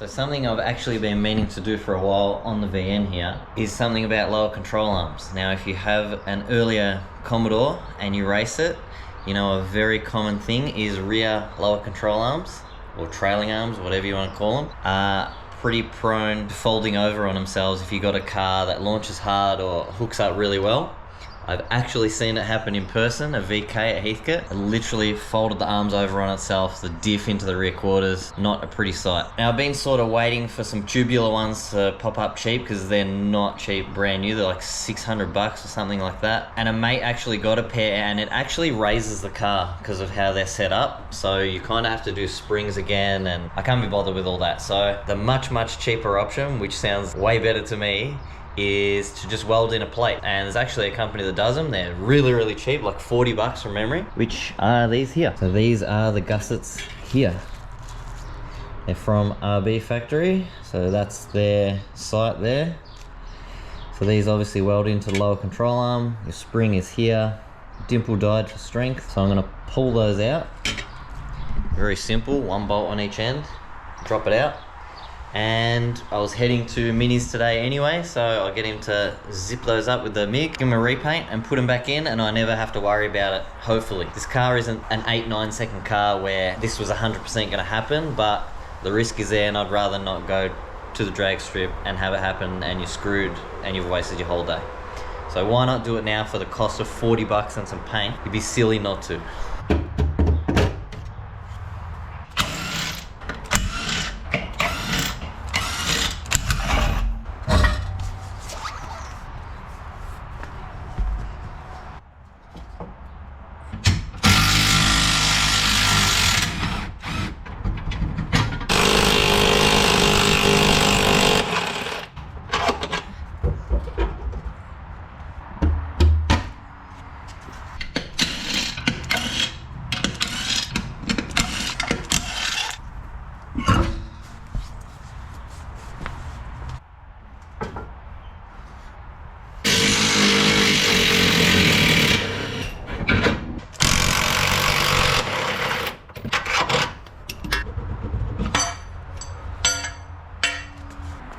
So something I've actually been meaning to do for a while on the VN here is something about lower control arms. Now if you have an earlier Commodore and you race it, you know a very common thing is rear lower control arms, or trailing arms, whatever you want to call them, are pretty prone to folding over on themselves if you got a car that launches hard or hooks up really well. I've actually seen it happen in person, a VK at Heathcote. It literally folded the arms over on itself, the diff into the rear quarters. Not a pretty sight. Now I've been sort of waiting for some tubular ones to pop up cheap because they're not cheap, brand new. They're like 600 bucks or something like that. And a mate actually got a pair and it actually raises the car because of how they're set up. So you kind of have to do springs again and I can't be bothered with all that. So the much cheaper option, which sounds way better to me, is to just weld in a plate. And there's actually a company that does them. They're really cheap, like 40 bucks from memory, which are these here. So these are the gussets here. They're from RB Factory, so that's their site there. So these obviously weld into the lower control arm. Your spring is here, dimple dyed for strength. So I'm gonna pull those out. Very simple, one bolt on each end, drop it out. And I was heading to Minis today anyway, so I'll get him to zip those up with the MIG, give him a repaint and put them back in, and I never have to worry about it, hopefully. This car isn't an 8-9 second car where this was 100% going to happen, but the risk is there and I'd rather not go to the drag strip and have it happen and you're screwed and you've wasted your whole day. So why not do it now for the cost of 40 bucks and some paint? You'd be silly not to.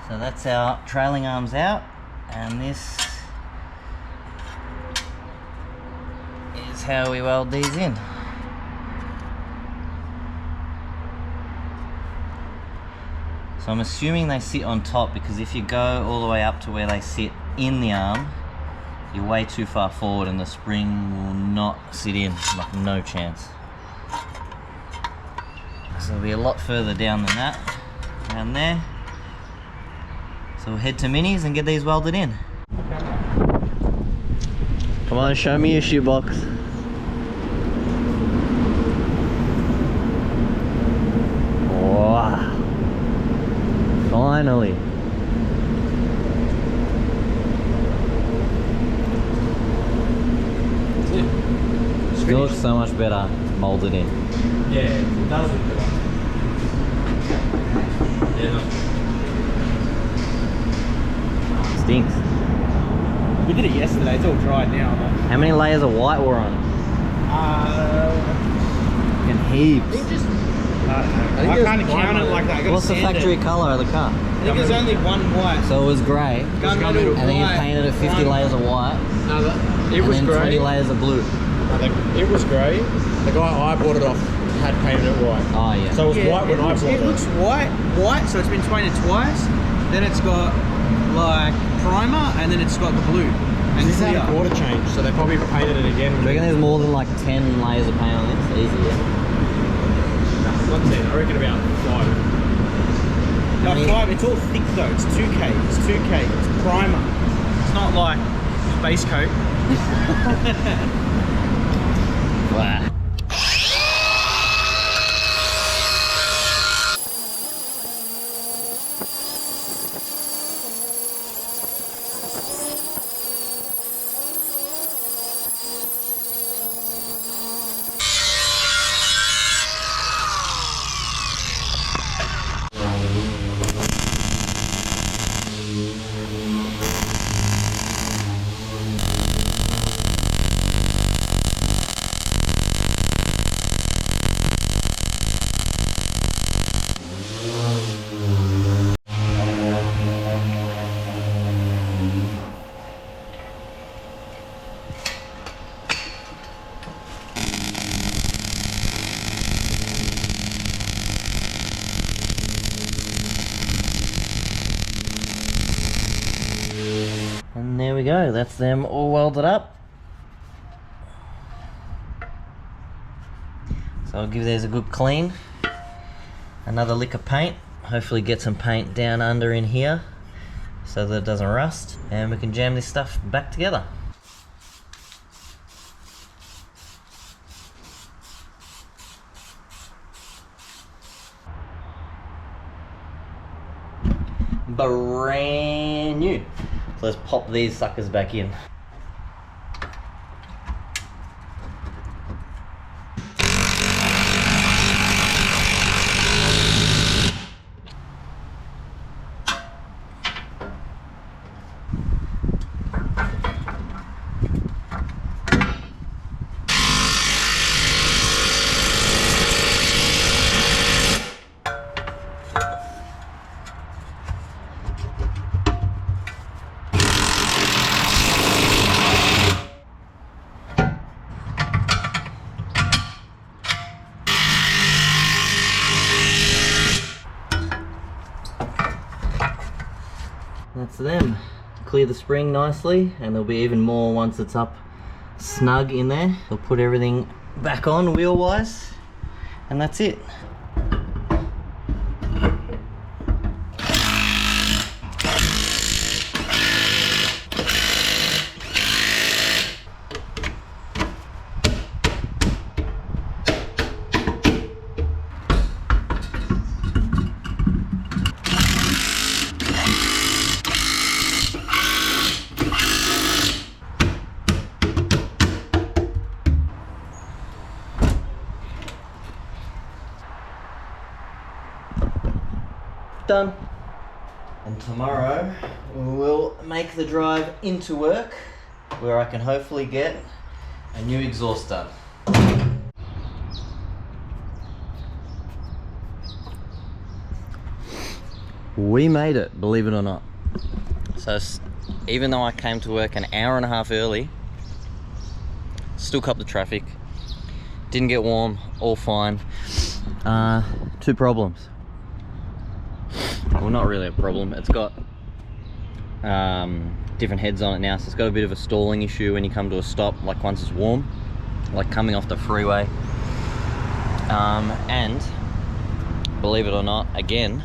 So that's our trailing arms out, and this is how we weld these in. So I'm assuming they sit on top, because if you go all the way up to where they sit in the arm, you're way too far forward and the spring will not sit in, like no chance. So it'll be a lot further down than that, down there. So we'll head to Minis and get these welded in. Come on, show me your shoebox. Wow. Finally. Still looks so much better molded in. Yeah, it does look better. Yeah, no. Stinks. We did it yesterday, it's all dried now. But... How many layers of white were on it? And heaps. I can't count it like that. What's the factory colour of the car? I think there's only one white. So it was grey, and then you painted it 50 layers of white, No, it was and then grey. 20 layers of blue. It was grey. The guy I bought it off had painted it white. Oh yeah. So it was white when I bought it. It looks white, so it's been painted twice. Then it's got like primer, and then it's got the blue. And This had a quarter change, so they probably painted it again. Do you reckon there's more than like 10 layers of paint on this? Easy, yeah. Not 10, I reckon about 5. No, 5, it's all thick though, it's 2K, it's primer. It's not like base coat. Wow. we go, that's them all welded up. So I'll give these a good clean. Another lick of paint, hopefully get some paint down under in here so that it doesn't rust, and we can jam this stuff back together. Brand new. So let's pop these suckers back in. That's them. Clear the spring nicely, and there'll be even more once it's up snug in there. We'll put everything back on wheel wise, and that's it. Done. And tomorrow we'll make the drive into work where I can hopefully get a new exhaust done. We made it, believe it or not. So even though I came to work an hour and a half early, still copped the traffic, didn't get warm, all fine. Two problems. Well, not really a problem. It's got different heads on it now, so it's got a bit of a stalling issue when you come to a stop, like once it's warm, like coming off the freeway. And believe it or not, again,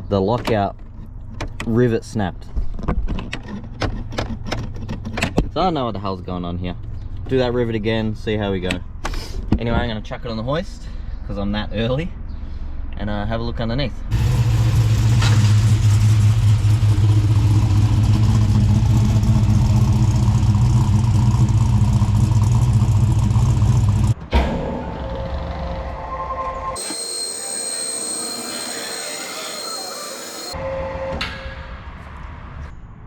the lockout rivet snapped. So I don't know what the hell's going on here. Do that rivet again, see how we go. Anyway, I'm going to chuck it on the hoist because I'm that early, and have a look underneath.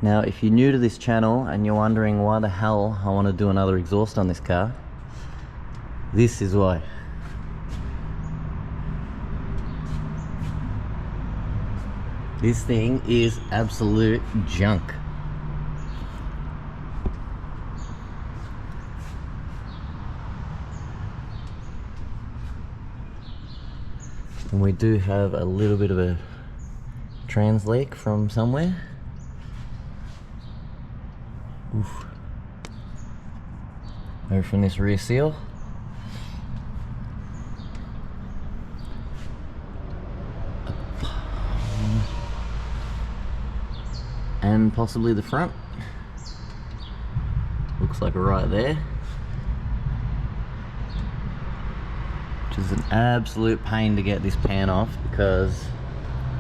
Now, if you're new to this channel and you're wondering why the hell I want to do another exhaust on this car, this is why. This thing is absolute junk. And we do have a little bit of a trans leak from somewhere. Oof. Maybe from this rear seal. And possibly the front. Looks like right there. Which is an absolute pain to get this pan off because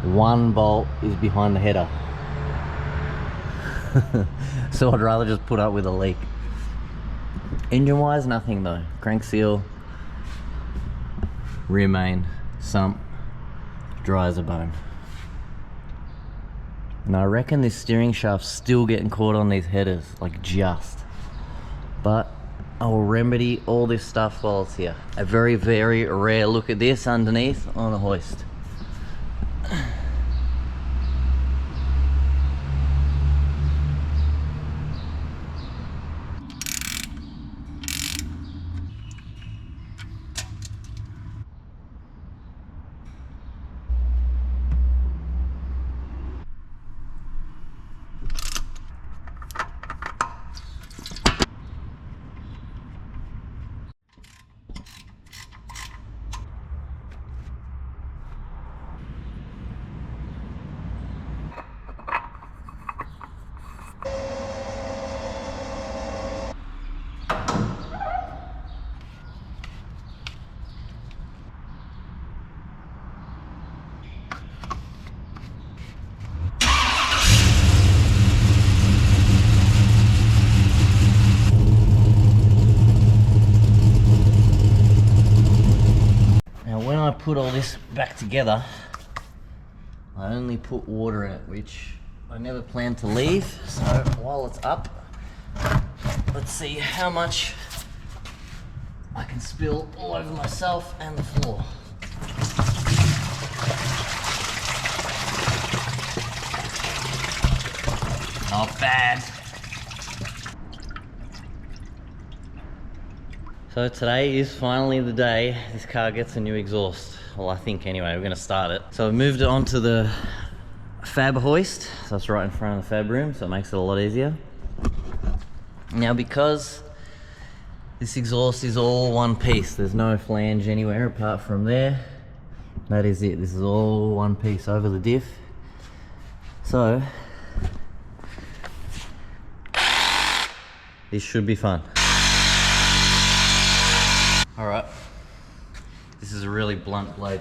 one bolt is behind the header. So I'd rather just put up with a leak. Engine wise, nothing though. Crank seal, rear main, sump, dry as a bone. And I reckon this steering shaft's still getting caught on these headers, like just. But I will remedy all this stuff while it's here. A very, very rare look at this underneath on a hoist. put all this back together, I only put water in it, which I never plan to leave. So while it's up, let's see how much I can spill all over myself and the floor. Not bad. So today is finally the day this car gets a new exhaust. Well, I think anyway, we're gonna start it. So I've moved it onto the fab hoist. So it's right in front of the fab room, so it makes it a lot easier. Now, because this exhaust is all one piece, there's no flange anywhere apart from there. That is it, this is all one piece over the diff. So, this should be fun. All right, this is a really blunt blade.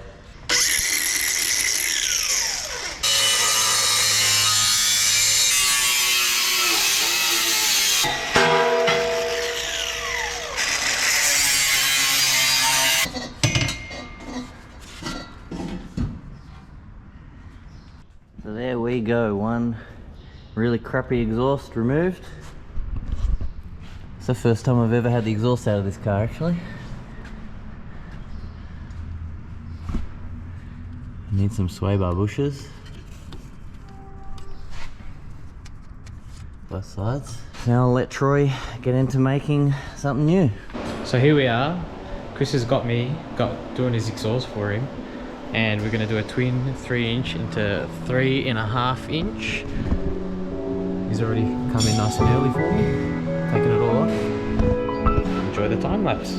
So there we go, one really crappy exhaust removed. It's the first time I've ever had the exhaust out of this car, actually. Need some sway bar bushes. Both sides. Now I'll let Troy get into making something new. So here we are. Chris has got doing his exhaust for him, and we're going to do a twin 3-inch into 3.5 inch. He's already come in nice and early for me, taking it all off. Enjoy the time lapse.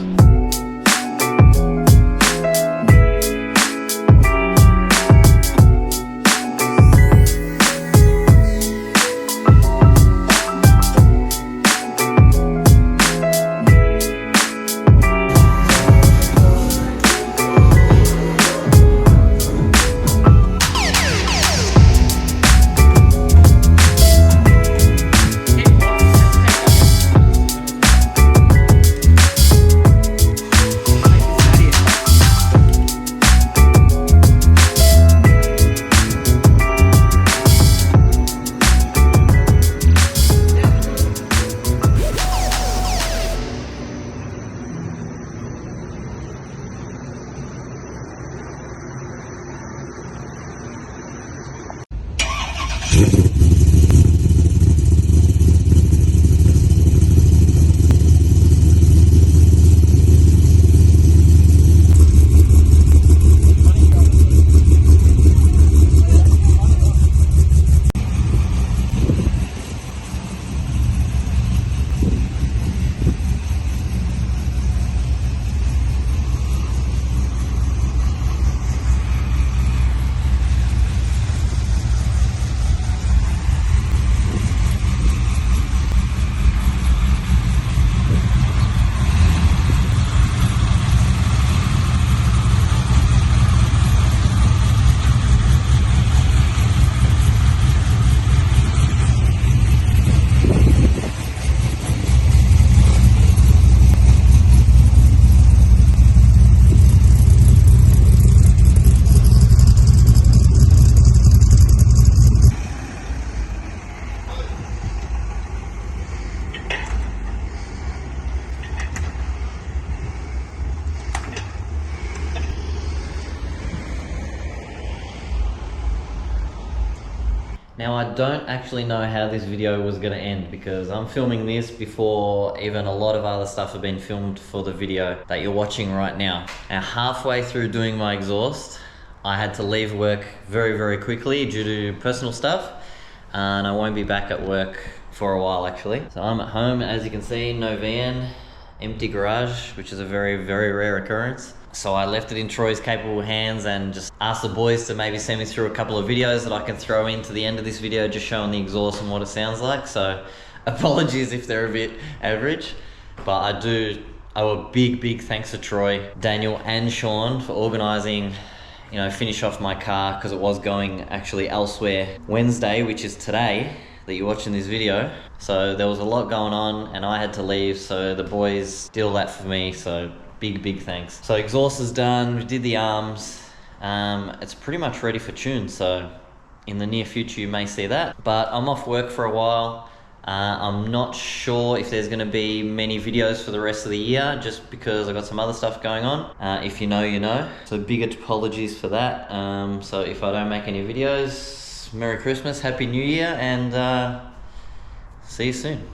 Now I don't actually know how this video was going to end because I'm filming this before even a lot of other stuff have been filmed for the video that you're watching right now. Now halfway through doing my exhaust, I had to leave work very quickly due to personal stuff, and I won't be back at work for a while actually. So I'm at home, as you can see, no van, empty garage, which is a very rare occurrence. So I left it in Troy's capable hands and just asked the boys to maybe send me through a couple of videos that I can throw into the end of this video, just showing the exhaust and what it sounds like. So apologies if they're a bit average, but I do owe a big thanks to Troy, Daniel and Sean for organising, you know, finish off my car because it was going actually elsewhere Wednesday, which is today that you're watching this video. So there was a lot going on and I had to leave, so the boys did all that for me. So big thanks. So exhaust is done, we did the arms. It's pretty much ready for tune, so in the near future you may see that. But I'm off work for a while. I'm not sure if there's going to be many videos for the rest of the year, just because I got some other stuff going on. If you know, you know. So big apologies for that. So if I don't make any videos, Merry Christmas, Happy New Year, and see you soon.